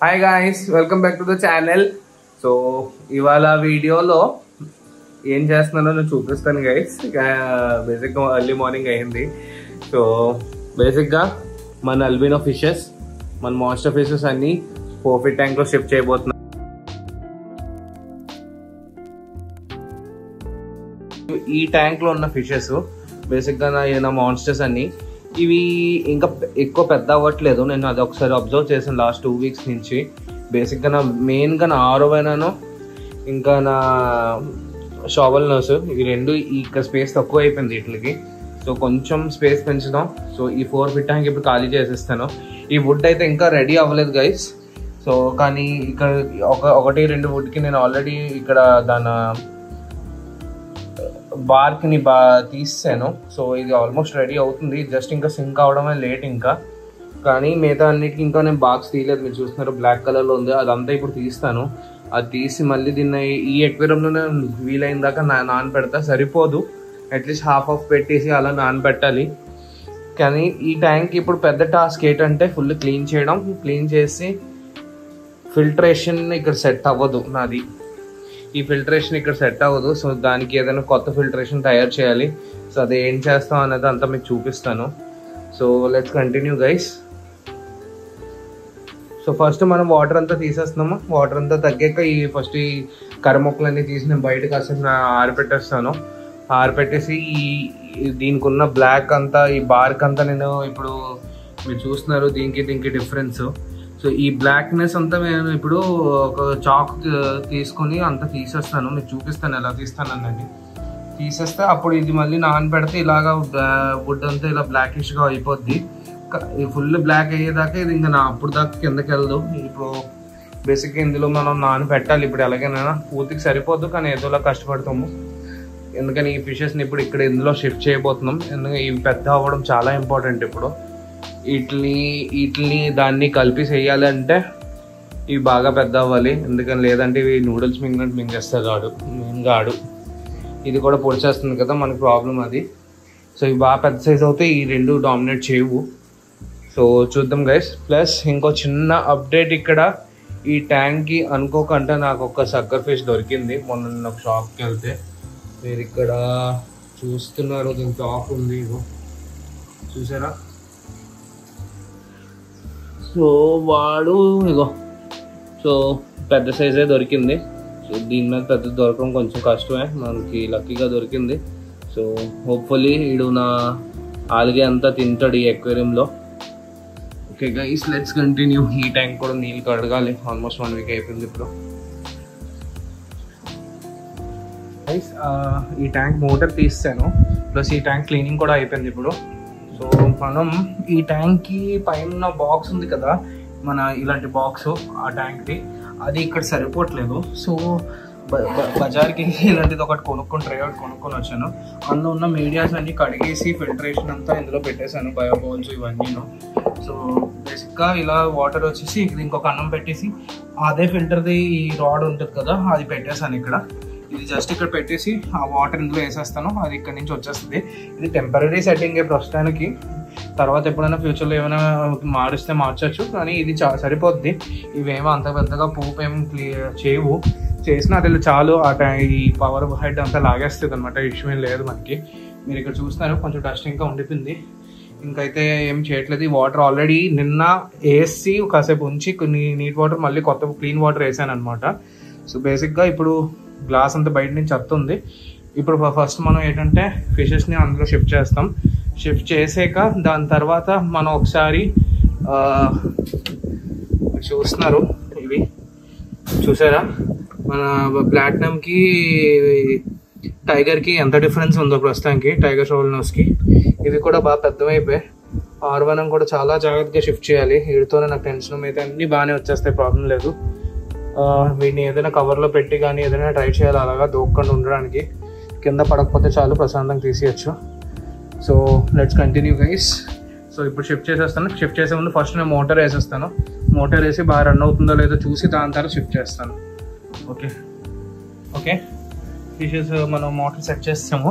Hi guys, welcome back to the channel. So ఇవాళ వీడియోలో ఏం చేస్తున్నానో నేను చూపిస్తాను గైస్. బేసిక్గా ఎర్లీ మార్నింగ్ అయింది. సో బేసిక్గా మన అల్బినో ఫిషెస్, మన మాన్స్టర్ ఫిషెస్ అన్ని 4 feet ట్యాంక్లో షిఫ్ట్ చేయబోతున్నాను. ఈ ట్యాంక్లో ఉన్న ఫిషెస్ బేసిక్గా నా మాన్స్టర్స్ అన్ని ఇవి ఇంకా ఎక్కువ పెద్ద అవ్వట్లేదు. నేను అది ఒకసారి అబ్జర్వ్ చేశాను లాస్ట్ 2 weeks నుంచి. బేసిక్గా మెయిన్గా నా ఆరోవైనాను ఇంకా నా షావల్ నర్స్ ఈ రెండు ఇక్కడ స్పేస్ తక్కువ అయిపోయింది వీటికి. సో కొంచెం స్పేస్ పెంచుదాం. సో ఈ 4 feet ట్యాంక్ ఇప్పుడు ఖాళీ చేసేస్తాను. ఈ వుడ్ అయితే ఇంకా రెడీ అవ్వలేదు గైస్. సో కానీ ఇక్కడ 1-2 వుడ్కి నేను ఆల్రెడీ ఇక్కడ దాని బార్క్ని తీసాను. సో ఇది ఆల్మోస్ట్ రెడీ అవుతుంది. జస్ట్ ఇంకా సింక్ అవడమే లేట్ ఇంకా. కానీ మిగతా అన్నిటికీ ఇంకా నేను బాక్స్ తీయలేదు. మీరు చూస్తున్నారు బ్లాక్ కలర్లో ఉంది. అదంతా ఇప్పుడు తీస్తాను. అది తీసి మళ్ళీ దీన్ని ఈ ఎక్వేరియంలోనే వీలైన దాకా నానబెడతా. సరిపోదు, అట్లీస్ట్ హాఫ్ పెట్టేసి అలా నానబెట్టాలి. కానీ ఈ ట్యాంక్ ఇప్పుడు పెద్ద టాస్క్ ఏంటంటే ఫుల్ క్లీన్ చేయడం. క్లీన్ చేసి ఫిల్టరేషన్ ఇక్కడ సెట్ అవ్వదు నాది. ఈ ఫిల్టరేషన్ ఇక్కడ సెట్ అవ్వదు. సో దానికి ఏదైనా కొత్త ఫిల్టరేషన్ తయారు చేయాలి. సో అది ఏం చేస్తాం అనేది అంతా మీకు చూపిస్తాను. So let's continue guys. So first మనం వాటర్ అంతా తీసేస్తున్నాము. వాటర్ అంతా తగ్గాక ఫస్ట్ ఈ కర్ర మొక్కలన్నీ తీసి నేను బయట కాసేపు ఆరిపెట్టేస్తాను. ఆరిపెట్టేసి దీనికి ఉన్న బ్లాక్ అంతా, ఈ బార్క్ అంతా నేను ఇప్పుడు మీరు చూస్తున్నారు దీనికి డిఫరెన్స్. సో ఈ బ్లాక్నెస్ అంతా నేను ఇప్పుడు ఒక చాక్ తీసుకొని అంతా తీసేస్తాను. మీకు చూపిస్తాను ఎలా తీస్తాను అన్నది. తీసేస్తే అప్పుడు ఇది మళ్ళీ నానబెడితే ఇలాగా వుడ్ అంతా ఇలా బ్లాకిష్గా అయిపోద్ది. ఫుల్ బ్లాక్ అయ్యేదాకా ఇది ఇంకా అప్పుడు దాకా కిందకి వెళ్ళదు. ఇప్పుడు బేసిక్గా ఇందులో మనం నానబెట్టాలి. ఇప్పుడు ఎలాగైనా పూర్తికి సరిపోద్దు, కానీ ఏదోలా కష్టపడతాము. ఎందుకని ఈ ఫిషెస్ని ఇప్పుడు ఇక్కడ ఇందులో షిఫ్ట్ చేయబోతున్నాం. ఎందుకంటే ఇవి పెద్ద అవ్వడం చాలా ఇంపార్టెంట్. ఇప్పుడు వీటిని దాన్ని కలిపి చేయాలంటే ఇవి బాగా పెద్ద అవ్వాలి. ఎందుకని లేదంటే ఇవి నూడిల్స్ మింగేస్తుంది ఆడు. ఇది కూడా పొడిచేస్తుంది కదా, మనకు ప్రాబ్లం అది. సో ఇవి బాగా పెద్ద సైజ్ అవుతాయి. ఈ రెండు డామినేట్ చేయవు. సో చూద్దాం గైస్. ప్లస్ ఇంకో చిన్న అప్డేట్, ఇక్కడ ఈ ట్యాంక్కి అనుకోకుండా నాకు ఒక సక్కర్ ఫిష్ దొరికింది. మొన్న నేను ఒక షాప్కి వెళ్తే మీరు ఇక్కడ చూస్తున్నారు, దీని టాప్ ఉంది, ఇగో చూసారా. సో వాడు ఇగో సో పెద్ద సైజే దొరికింది. సో దీని మీద పెద్ద దొరకడం కొంచెం కష్టమే, మనకి లక్కీగా దొరికింది. సో హోప్ఫుల్లీ వీడు నా ఆల్గే అంతా తింటాడు ఈ ఎక్వేరియంలో. Okay guys, let's continue. ఈ ట్యాంక్ కూడా నీళ్ళు కడగాలి. ఆల్మోస్ట్ 1 week అయిపోయింది ఇప్పుడు. గైస్ ఈ ట్యాంక్ మోటార్ తీస్తాను, ప్లస్ ఈ ట్యాంక్ క్లీనింగ్ కూడా అయిపోయింది ఇప్పుడు. సో మనం ఈ ట్యాంక్కి పైన బాక్స్ ఉంది కదా, మన ఇలాంటి బాక్స్ ఆ ట్యాంక్ది, అది ఇక్కడ సరిపోవట్లేదు. సో బజార్కి ఇలాంటిది ఒకటి కొనుక్కొని వచ్చాను. అందులో ఉన్న మీడియాస్ అన్ని కడిగేసి ఫిల్టరేషన్ అంతా ఇందులో పెట్టేశాను, బయోబౌల్స్ ఇవన్నీను. సో బేసిక్గా ఇలా వాటర్ వచ్చేసి ఇక్కడ ఇంకొక అన్నం పెట్టేసి అదే ఫిల్టర్ది ఈ రాడ్ ఉంటుంది కదా, అది పెట్టేశాను ఇక్కడ. ఇది జస్ట్ ఇక్కడ పెట్టేసి ఆ వాటర్ ఇందులో వేసేస్తాను, అది ఇక్కడ నుంచి వచ్చేస్తుంది. ఇది టెంపరీ సెట్టింగ్ ప్రస్తుతానికి. తర్వాత ఎప్పుడైనా ఫ్యూచర్లో ఏమైనా మారిస్తే మార్చచ్చు, కానీ ఇది సరిపోద్ది. ఇవేమో అంత పెద్దగా పూపు ఏం చేయవు. చేసినా అది చాలు. ఈ పవర్ హెడ్ అంతా లాగేస్తుంది అనమాట. ఇష్యూ ఏం లేదు మనకి. మీరు ఇక్కడ చూస్తున్నారు కొంచెం డస్ట్ ఇంకా ఉండిపోయింది. ఇంకైతే ఏం చేయట్లేదు. ఈ వాటర్ ఆల్రెడీ నిన్న వేసి కాసేపు ఉంచి కొన్ని నీట్ వాటర్ మళ్ళీ కొత్త క్లీన్ వాటర్ వేసాను అనమాట. సో బేసిక్గా ఇప్పుడు గ్లాస్ అంతా బయట నుంచి వస్తుంది. ఇప్పుడు ఫస్ట్ మనం ఏంటంటే ఫిషెస్ని అందులో షిఫ్ట్ చేస్తాం. షిఫ్ట్ చేసాక దాని తర్వాత మనం ఒకసారి చూస్తున్నారు, ఇవి చూసారా మన ప్లాటినంకి టైగర్కి ఎంత డిఫరెన్స్ ఉందో ప్రస్తుతానికి, టైగర్ షోల్ నోస్కి. ఇవి కూడా బాగా పెద్దమైపోయాయి. ఆర్వనం కూడా చాలా జాగ్రత్తగా షిఫ్ట్ చేయాలి. వీటితోనే నాకు టెన్షన్. అయితే అన్నీ బాగానే వచ్చేస్తాయి, ప్రాబ్లం లేదు. వీటిని ఏదైనా కవర్లో పెట్టి కానీ ఏదైనా ట్రై చేయాలి అలాగా దూకకుండా ఉండడానికి. కింద పడకపోతే చాలు, ప్రశాంతంగా తీసేయచ్చు. So let's continue guys. So ఇప్పుడు షిఫ్ట్ చేసేస్తాను. షిఫ్ట్ చేసే ముందు ఫస్ట్ నేను మోటార్ వేసేస్తాను. మోటార్ వేసి బాగా రన్ అవుతుందో లేదో చూసి దాని తర్వాత షిఫ్ట్ చేస్తాను. ఓకే ఫిషెస్ మనం మోటార్ సెట్ చేస్తాము.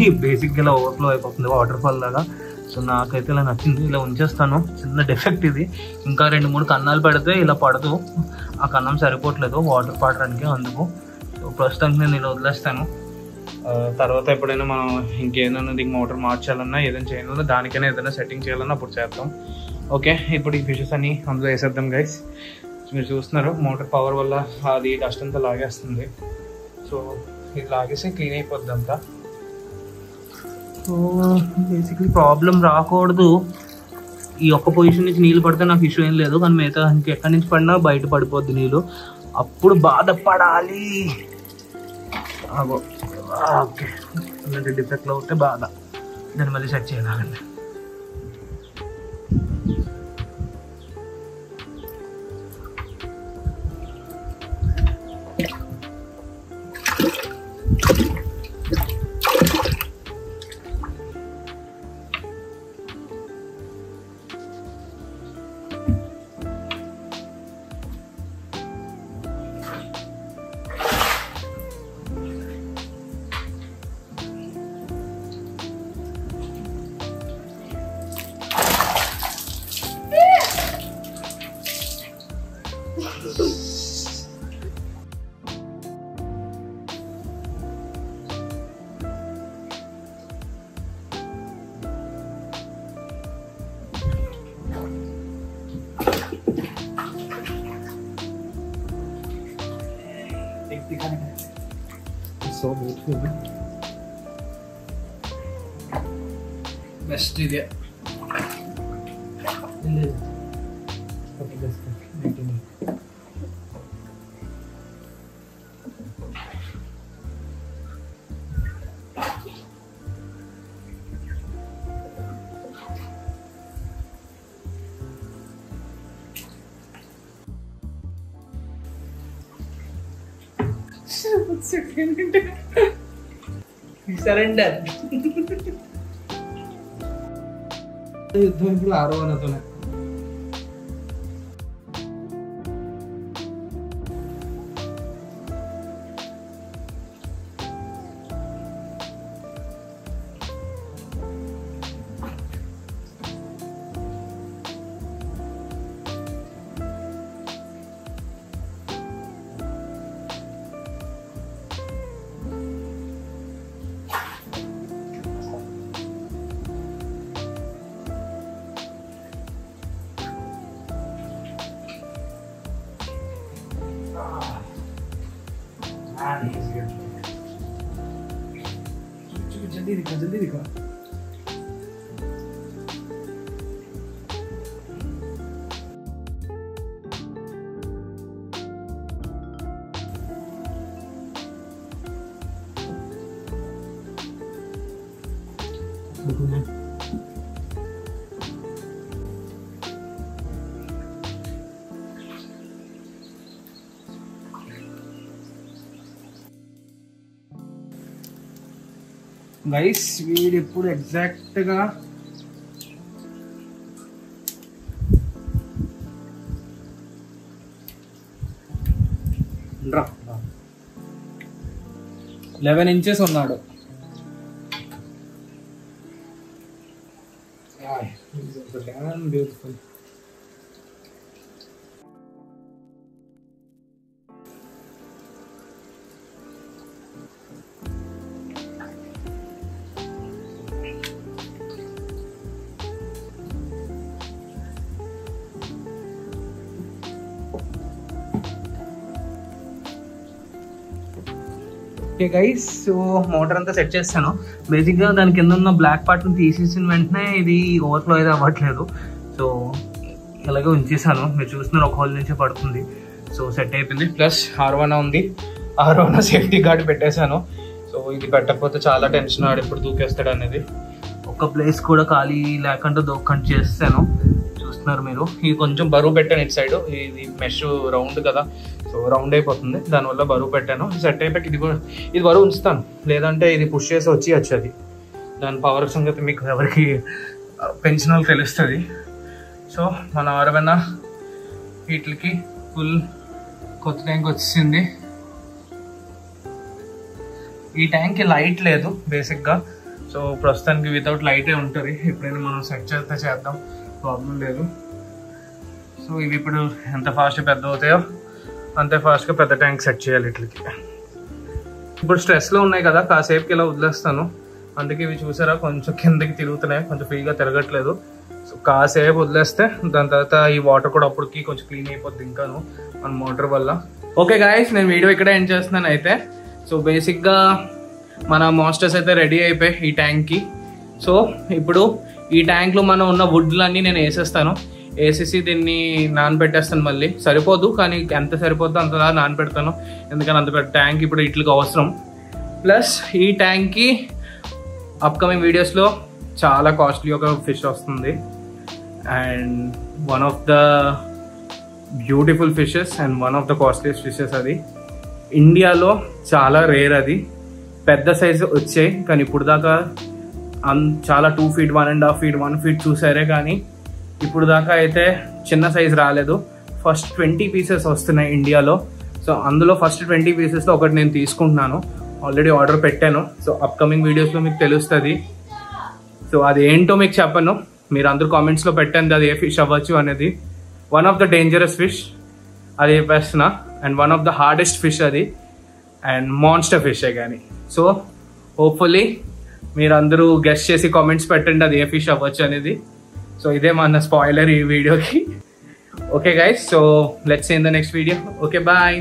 ఇది బేసిక్గా ఓవర్ఫ్లో అయిపోతుంది వాటర్ ఫాల్ లాగా. సో నాకైతే ఇలా నచ్చింది. ఇలా ఉంచేస్తాను. చిన్న డెఫెక్ట్ ఇది. ఇంకా 2-3 కన్నాలు పెడితే ఇలా పడదు. ఆ కన్నం సరిపోవట్లేదు వాటర్ పడడానికి, అందుకు. సో ప్రస్తుతానికి నేను ఇలా వదిలేస్తాను. తర్వాత ఎప్పుడైనా మనం ఇంకేదైనా దీనికి మోటార్ మార్చాలన్నా ఏదైనా చేయాలన్నా దానికైనా ఏదైనా సెట్టింగ్ చేయాలన్నా అప్పుడు చేద్దాం. ఓకే, ఇప్పుడు ఈ ఫిషెస్ అన్ని అందులో వేసేద్దాం గైస్. మీరు చూస్తున్నారు మోటార్ పవర్ వల్ల అది డస్ట్ అంతా లాగేస్తుంది. సో ఇది లాగేసి క్లీన్ అయిపోద్ది అంతా. సో బేసిక్లీ ప్రాబ్లం రాకూడదు. ఈ ఒక్క పొజిషన్ నుంచి నీళ్ళు పడితే నాకు ఇష్యూ ఏం లేదు, కానీ మిగతా ఇంకెక్కడి నుంచి పడినా బయట పడిపోద్ది నీళ్ళు, అప్పుడు బాధపడాలి. ఓకే, ఇలాంటి డిఫెక్ట్లో ఉంటే బాధ. దాన్ని మళ్ళీ సెట్ చేయాలండి. So beautiful. Best idea. Surrender. యుద్ధం ఇప్పుడు ఆరోహణతోనే. जल्दी दिखा, जल्दी दिखा. గైస్ వీడు ఎప్పుడు ఎగ్జాక్ట్గా రా 11 inches ఉన్నాడు. Beautiful. Okay guys, so motor అంతా సెట్ చేస్తాను. బేసిక్గా దాని కింద ఉన్న బ్లాక్ పార్ట్ని తీసేసిన వెంటనే ఇది ఓవర్ఫ్లో అయితే అవ్వట్లేదు. సో ఇలాగే ఉంచేసాను. మీరు చూస్తున్నారు ఒక హోల్ నుంచే పడుతుంది. సో సెట్ అయిపోయింది. ప్లస్ ఆర్వానా ఉంది. ఆర్వానా సేఫ్టీ గార్డ్ పెట్టేశాను. సో ఇది పెట్టకపోతే చాలా టెన్షన్, ఆడు ఎప్పుడు దూకేస్తాడు అనేది. ఒక ప్లేస్ కూడా ఖాళీ లేకుండా దూకండి చేస్తాను. చూస్తున్నారు మీరు. ఇది కొంచెం బరువు పెట్టాను ఇటు సైడ్. ఇది మెష్ రౌండ్ కదా, సో రౌండ్ అయిపోతుంది. దానివల్ల బరువు పెట్టాను. సెట్ అయిపోయి ఇది బరువు ఉంచుతాను, లేదంటే ఇది పుష్ చేసి వచ్చి దాని పవర్ సంగతి మీకు ఎవరికి పెంచిన వాళ్ళకి తెలుస్తుంది. సో మన ఆరవైనా వీటికి ఫుల్ కొత్త ట్యాంక్ వచ్చింది. ఈ ట్యాంక్కి లైట్ లేదు బేసిక్గా. సో ప్రస్తుతానికి వితౌట్ లైటే ఉంటుంది, ఎప్పుడైనా మనం సెట్ చేస్తే చేద్దాం, ప్రాబ్లం లేదు. సో ఇవి ఇప్పుడు ఎంత ఫాస్ట్గా పెద్ద అవుతాయో అంతే ఫాస్ట్గా పెద్ద ట్యాంక్ సెట్ చేయాలి వీటికి. ఇప్పుడు స్ట్రెస్లో ఉన్నాయి కదా, కాసేపుకి ఇలా వదిలేస్తాను, అందుకే ఇవి చూసారా కొంచెం కిందకి తిరుగుతున్నాయి, కొంచెం ఫ్రీగా తిరగట్లేదు. సో కాసేపు వదిలేస్తే దాని తర్వాత ఈ వాటర్ కూడా అప్పటికి కొంచెం క్లీన్ అయిపోద్ది ఇంకాను మన మోటార్ వల్ల. ఓకే గాయస్, నేను వీడియో ఇక్కడే ఎండ్ చేస్తున్నాను అయితే. సో బేసిక్గా మన మాస్టర్స్ అయితే రెడీ అయిపోయాయి ఈ ట్యాంక్కి. సో ఇప్పుడు ఈ ట్యాంక్లో మనం ఉన్న వుడ్లన్నీ నేను వేసేస్తాను, వేసేసి దీన్ని నానబెట్టేస్తాను. మళ్ళీ సరిపోదు కానీ ఎంత సరిపోద్దో అంతలా నానబెడతాను, ఎందుకని అంత పెద్ద ట్యాంక్ ఇప్పుడు ఇట్లకి అవసరం. ప్లస్ ఈ ట్యాంక్కి అప్కమింగ్ వీడియోస్లో చాలా కాస్ట్లీ ఒక ఫిష్ వస్తుంది, and one of the beautiful fishes and one of the costliest fishes. అది ఇండియాలో చాలా రేర్, అది పెద్ద సైజు వచ్చాయి కానీ ఇప్పుడు దాకా చాలా 2 feet 1.5 feet 1 feet చూసారే కానీ ఇప్పుడు దాకా అయితే చిన్న సైజు రాలేదు. ఫస్ట్ 20 pieces వస్తున్నాయి ఇండియాలో. సో అందులో ఫస్ట్ 20 piecesలో ఒకటి నేను తీసుకుంటున్నాను, ఆల్రెడీ ఆర్డర్ పెట్టాను. సో అప్కమింగ్ వీడియోస్లో మీకు తెలుస్తుంది. సో అది ఏంటో మీకు చెప్పను, మీరు అందరూ కామెంట్స్లో పెట్టండి అది ఏ ఫిష్ అవ్వచ్చు అనేది. One of the dangerous fish అది చెప్పేస్తున్నా, and one of the hardest fish అది, అండ్ మాన్స్టర్ ఫిషే కానీ. సో హోప్ఫుల్లీ మీరు అందరూ గెస్ట్ చేసి కామెంట్స్ పెట్టండి అది ఏ ఫిష్ అవ్వచ్చు అనేది. సో ఇదే మన స్పాయిలర్ ఈ వీడియోకి. Okay guys, so let's see in the next video. Okay bye.